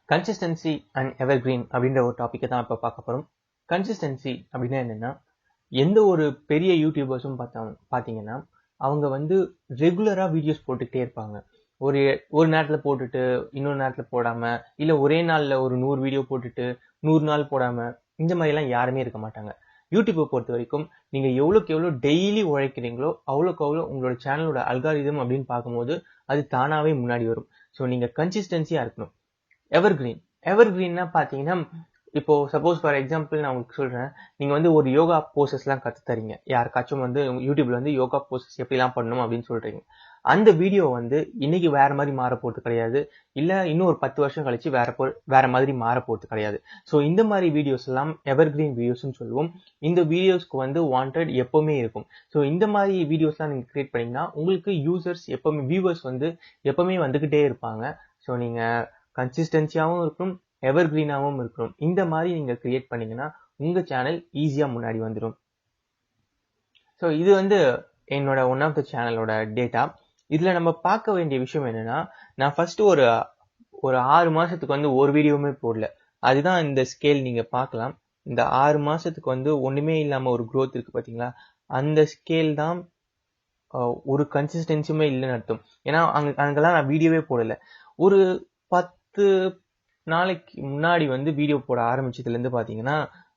Consistency and evergreen அப்படின்ற ஒரு டாப்பிக்கை தான் இப்போ பார்க்க போகிறோம். கன்சிஸ்டன்சி அப்படின்னா என்னென்னா, எந்த ஒரு பெரிய யூடியூபர்ஸும் பார்த்தீங்கன்னா அவங்க வந்து ரெகுலராக வீடியோஸ் போட்டுக்கிட்டே இருப்பாங்க. ஒரு ஒரு நேரத்தில் போட்டுட்டு இன்னொரு நேரத்தில் போடாமல், இல்லை ஒரே நாளில் ஒரு 100 வீடியோ போட்டுட்டு 100 நாள் போடாமல், இந்த மாதிரிலாம் யாருமே இருக்க மாட்டாங்க. யூடியூப்பை பொறுத்த வரைக்கும் நீங்கள் எவ்வளோக்கு எவ்வளோ டெய்லி உழைக்கிறீங்களோ அவ்வளோக்கு அவ்வளோ உங்களோட சேனலோட அல்காரிதம் அப்படின்னு பார்க்கும்போது அது தானாகவே முன்னாடி வரும். ஸோ நீங்கள் கன்சிஸ்டன்சியாக இருக்கணும். எவர்கிரீன்னா பார்த்தீங்கன்னா, இப்போ சப்போஸ் ஃபார் எக்ஸாம்பிள் நான் உங்களுக்கு சொல்றேன், நீங்க வந்து ஒரு யோகா போசஸ்லாம் கத்து தரீங்க, யாருக்காச்சும் வந்து யூடியூப்ல வந்து யோகா போசஸ் எப்படிலாம் பண்ணணும் அப்படின்னு சொல்றீங்க. அந்த வீடியோ வந்து இன்னைக்கு வேற மாதிரி மாற போறது கிடையாது, இல்ல இன்னும் ஒரு 10 வருஷம் கழிச்சு வேற மாதிரி மாற போறது கிடையாது. ஸோ இந்த மாதிரி வீடியோஸ் எல்லாம் எவர்கிரீன் வீடியோஸ்ன்னு சொல்லுவோம். இந்த வீடியோஸ்க்கு வந்து வாண்டட் எப்பவுமே இருக்கும். ஸோ இந்த மாதிரி வீடியோஸ்லாம் நீங்க கிரியேட் பண்ணீங்கன்னா உங்களுக்கு யூசர்ஸ் எப்பவுமே, வியூவர்ஸ் வந்து எப்பவுமே வந்துகிட்டே இருப்பாங்க. ஸோ நீங்க கன்சிஸ்டன்சியாகவும் இருக்கணும், எவர்கிரீனாகவும் இருக்கணும். இந்த மாதிரி நீங்க கிரியேட் பண்ணீங்கன்னா உங்க சேனல் ஈஸியா முன்னாடி வந்துடும். ஸோ இது வந்து என்னோட ஒன் ஆஃப் த சேனலோட டேட்டா. இதுல நம்ம பார்க்க வேண்டிய விஷயம் என்னன்னா, நான் ஃபர்ஸ்ட் ஒரு 6 மாசத்துக்கு வந்து ஒரு வீடியோவுமே போடல. அதுதான் இந்த ஸ்கேல் நீங்க பார்க்கலாம். இந்த 6 மாசத்துக்கு வந்து ஒண்ணுமே இல்லாம ஒரு growth இருக்கு பாத்தீங்களா, அந்த ஸ்கேல் தான் ஒரு கன்சிஸ்டன்சியுமே இல்லைன்னு அர்த்தம். ஏன்னா அங்கெல்லாம் நான் வீடியோவே போடல. ஒரு 10 நாளைக்கு முன்னாடி வந்து வீடியோ போட ஆரம்பிச்சதுல இருந்து பாத்தீங்கன்னா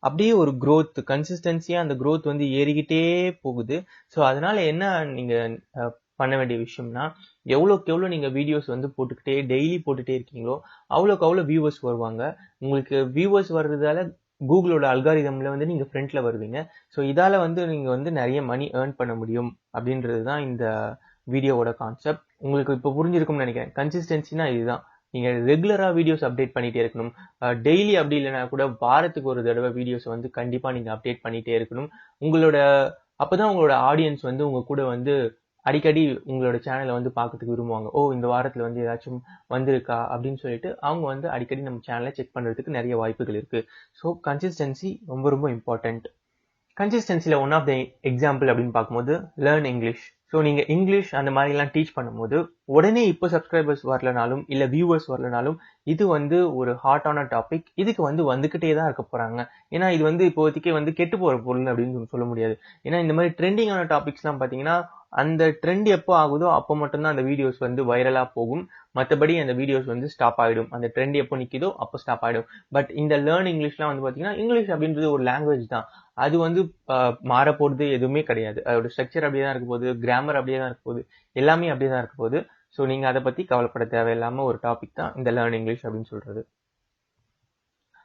அப்படியே ஒரு growth, கன்சிஸ்டன்சியா அந்த growth வந்து ஏறிக்கிட்டே போகுது. ஸோ அதனால என்ன நீங்க பண்ண வேண்டிய விஷயம்னா, எவ்வளோக்கு எவ்வளோ நீங்க வீடியோஸ் வந்து போட்டுக்கிட்டே டெய்லி போட்டுட்டே இருக்கீங்களோ அவ்வளோக்கு அவ்வளோ வியூவர்ஸ் வருவாங்க. உங்களுக்கு வியூவர்ஸ் வர்றதால கூகுளோட அல்காரிதம்ல வந்து நீங்க ஃப்ரண்ட்ல வருவீங்க. ஸோ இதால வந்து நீங்க வந்து நிறைய மணி ஏர்ன் பண்ண முடியும் அப்படின்றது தான் இந்த வீடியோவோட கான்செப்ட். உங்களுக்கு இப்போ புரிஞ்சிருக்கும்னு நினைக்கிறேன். கன்சிஸ்டன்சினா இதுதான். நீங்க ரெகுலரா வீடியோஸ் அப்டேட் பண்ணிட்டே இருக்கணும். டெய்லி அப்படி இல்லைன்னா கூட வாரத்துக்கு ஒரு தடவை வீடியோஸ் வந்து கண்டிப்பா நீங்க அப்டேட் பண்ணிட்டே இருக்கணும். அப்பதான் உங்களோட ஆடியன்ஸ் வந்து உங்க கூட வந்து அடிக்கடி உங்களோட சேனலை வந்து பார்க்கறதுக்கு விரும்புவாங்க. ஓ, இந்த வாரத்துல வந்து ஏதாச்சும் வந்திருக்கா அப்படின்னு சொல்லிட்டு அவங்க வந்து அடிக்கடி நம்ம சேனலை செக் பண்றதுக்கு நிறைய வாய்ப்புகள் இருக்கு. ஸோ கன்சிஸ்டன்சி ரொம்ப ரொம்ப இம்பார்ட்டன்ட். கன்சிஸ்டன்சில ஒன் ஆஃப் த எக்ஸாம்பிள் அப்படின்னு பார்க்கும்போது லேர்ன் இங்கிலீஷ். ஸோ நீங்க இங்கிலீஷ் அந்த மாதிரிலாம் டீச் பண்ணும்போது உடனே இப்போ சப்ஸ்கிரைபர்ஸ் வரலனாலும் இல்ல வியூவர்ஸ் வரலனாலும் இது வந்து ஒரு ஹாட்டான டாபிக். இதுக்கு வந்து வந்துகிட்டே தான் இருக்க போறாங்க. ஏன்னா இது வந்து இப்போதைக்கு வந்து கெட்டு போற பொருள் அப்படின்னு சொல்ல முடியாது. ஏன்னா இந்த மாதிரி ட்ரெண்டிங்கான டாபிக்ஸ்லாம் பாத்தீங்கன்னா அந்த ட்ரெண்ட் எப்போ ஆகுதோ அப்போ மட்டும்தான் அந்த வீடியோஸ் வந்து வைரலா போகும். மற்றபடி அந்த வீடியோஸ் வந்து ஸ்டாப் ஆயிடும். அந்த ட்ரெண்ட் எப்போ நிக்குதோ அப்போ ஸ்டாப் ஆயிடும். பட் இந்த லேர்ன் இங்கிலீஷ்லாம் வந்து பாத்தீங்கன்னா, இங்கிலீஷ் அப்படின்றது ஒரு லாங்குவேஜ் தான். அது வந்து மாற போறது எதுவுமே கிடையாது. அதோட ஸ்ட்ரக்சர் அப்படியே தான் இருக்க போகுது, கிராமர் அப்படியே தான் இருக்க போகுது, எல்லாமே அப்படியே தான் இருக்க போகுது. ஸோ நீங்க அதை பத்தி கவலைப்பட தேவையில்லாம ஒரு டாபிக் தான் இந்த லேர்ன் இங்கிலீஷ் அப்படின்னு சொல்றது.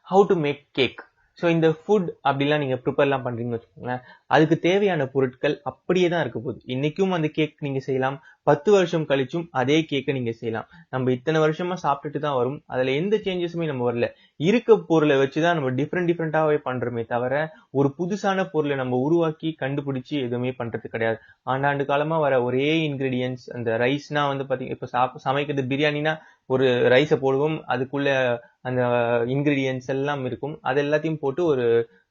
How to make cake. So இந்த ஃபுட் அப்படிலாம் நீங்க ப்ரிப்பேர்லாம் பண்றீங்கன்னு வச்சுக்கோங்களேன், அதுக்கு தேவையான பொருட்கள் அப்படியே தான் இருக்க போகுது. இன்னைக்கும் அந்த கேக் நீங்க செய்யலாம், 10 வருஷம் கழிச்சும் அதே கேக்கை நீங்க செய்யலாம். நம்ம இத்தனை வருஷமா சாப்பிட்டுட்டு தான் வரும், அதுல எந்த சேஞ்சஸுமே நம்ம வரல. இருக்க பொருளை வச்சுதான் நம்ம டிஃப்ரெண்டாவே பண்றோமே தவிர ஒரு புதுசான பொருளை நம்ம உருவாக்கி கண்டுபிடிச்சு எதுவுமே பண்றது கிடையாது. ஆண்டாண்டு காலமா வர ஒரே இன்கிரீடியன்ஸ், அந்த ரைஸ்னா வந்து பாத்தீங்கன்னா இப்ப சமைக்கிறது பிரியாணினா ஒரு ரைஸை போடுவோம், அதுக்குள்ள அந்த இன்கிரீடியன்ஸ் எல்லாம் இருக்கும், அது எல்லாத்தையும் போட்டு ஒரு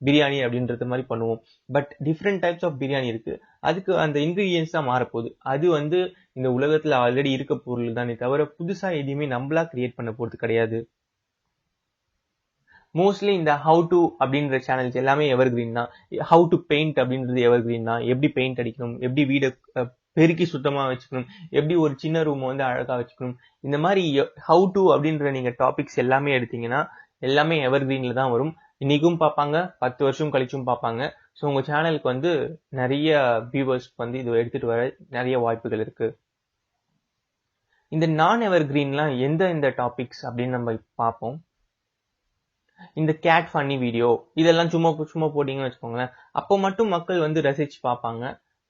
பிரியாணி அப்படின்றது மாதிரி பண்ணுவோம். But different types of biryani இருக்கு, அதுக்கு அந்த இன்கிரீடியன்ஸ் தான் மாறப்போகுது. அது வந்து இந்த உலகத்துல ஆல்ரெடி இருக்க பொருள் தானே தவிர புதுசா எதையுமே நம்மளா கிரியேட் பண்ண போறது கிடையாது. மோஸ்ட்லி இந்த ஹவு டு அப்படின்ற சேனல்ஸ் எல்லாமே எவர்கிரீன் தான். ஹவு டு பெயிண்ட் அப்படின்றது எவர்கிரீன் தான். எப்படி பெயிண்ட் அடிக்கணும், எப்படி வீடை பெருக்கி சுத்தமா வச்சுக்கணும், எப்படி ஒரு சின்ன ரூம் வந்து அழகா வச்சுக்கணும், இந்த மாதிரி ஹவு டு அப்படின்ற நீங்க டாபிக்ஸ் எல்லாமே எடுத்தீங்கன்னா எல்லாமே எவர்கிரீன்ல தான் வரும். இன்னைக்கும் பார்ப்பாங்க, 10 வருஷம் கழிச்சும் பார்ப்பாங்க. ஸோ உங்க சேனலுக்கு வந்து நிறைய வியூவர்ஸ் வந்து இது எடுத்துட்டு வர நிறைய வாய்ப்புகள் இருக்கு. இந்த நான் எவர்கிரீன்லாம் இந்த டாபிக்ஸ் அப்படின்னு நம்ம பார்ப்போம். இந்த கேட் ஃபன்னி வீடியோ இதெல்லாம் சும்மா போட்டீங்கன்னு வச்சுக்கோங்களேன், அப்போ மட்டும் மக்கள் வந்து ரசிச்சு பார்ப்பாங்க.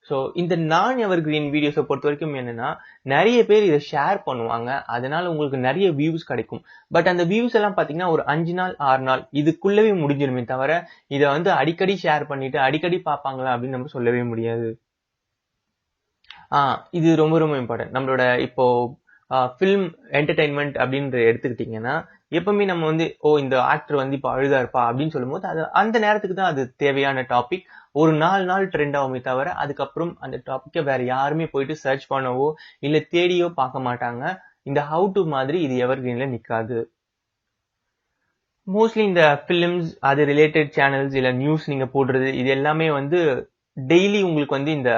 ஸோ இந்த நான் எவர்கிரீன் வீடியோஸை பொறுத்த வரைக்கும் என்னன்னா, நிறைய பேர் இதை ஷேர் பண்ணுவாங்க, அதனால உங்களுக்கு நிறைய வியூஸ் கிடைக்கும். பட் அந்த வியூஸ் எல்லாம் பாத்தீங்கன்னா ஒரு 5 நாள் 6 நாள் இதுக்குள்ளவே முடிஞ்சிருமே தவிர இதை வந்து அடிக்கடி ஷேர் பண்ணிட்டு அடிக்கடி பார்ப்பாங்களா அப்படின்னு நம்ம சொல்லவே முடியாது. இது ரொம்ப ரொம்ப இம்பார்ட்டன்ட். நம்மளோட இப்போ ஃபிலிம் என்டர்டைன்மெண்ட் அப்படின்ற எடுத்துக்கிட்டீங்கன்னா, எப்பவுமே நம்ம வந்து இந்த ஆக்டர் வந்து இப்போ அழுதா இருப்பா அப்படின்னு சொல்லும் போது அது அந்த நேரத்துக்கு தான் அது தேவையான டாபிக். ஒரு 4 நாள் ட்ரெண்ட் ஆகுமே தவிர அதுக்கப்புறம் அந்த டாபிக்கை வேற யாருமே போயிட்டு சர்ச் பண்ணவோ இல்ல தேடியோ பார்க்க மாட்டாங்க. இந்த ஹவு டு மாதிரி இது எவர்கிரீன்ல நிக்காது. மோஸ்ட்லி இந்த ஃபிலிம்ஸ் அது ரிலேட்டட் சேனல்ஸ் இல்ல நியூஸ் நீங்க போடுறது இது எல்லாமே வந்து டெய்லி உங்களுக்கு வந்து இந்த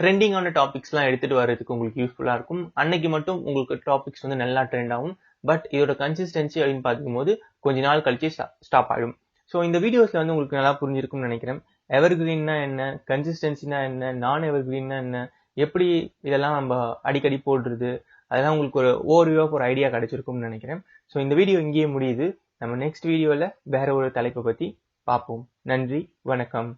ட்ரெண்டிங்கான டாபிக்ஸ்லாம் எடுத்துட்டு வர்றதுக்கு உங்களுக்கு யூஸ்ஃபுல்லா இருக்கும். அன்னைக்கு மட்டும் உங்களுக்கு டாபிக்ஸ் வந்து நல்லா ட்ரெண்ட் ஆகும். பட் இதோட கன்சிஸ்டன்சி அப்படின்னு பார்க்கும்போது கொஞ்ச நாள் கழிச்சு ஸ்டாப் ஆயிடும். ஸோ இந்த வீடியோஸ்ல வந்து உங்களுக்கு நல்லா புரிஞ்சிருக்கும்னு நினைக்கிறேன். எவர்கிரீன்னா என்ன, கன்சிஸ்டன்சினா என்ன, நான் எவர்கிரீன்னா என்ன, எப்படி இதெல்லாம் நம்ம அடிக்கடி போடுறது, அதெல்லாம் உங்களுக்கு ஒரு ஓவர்வியூ ஆஃப் ஒரு ஐடியா கிடைச்சிருக்கும்னு நினைக்கிறேன். ஸோ இந்த வீடியோ இங்கேயே முடியுது. நம்ம நெக்ஸ்ட் வீடியோல வேற ஒரு தலைப்பை பத்தி பார்ப்போம். நன்றி, வணக்கம்.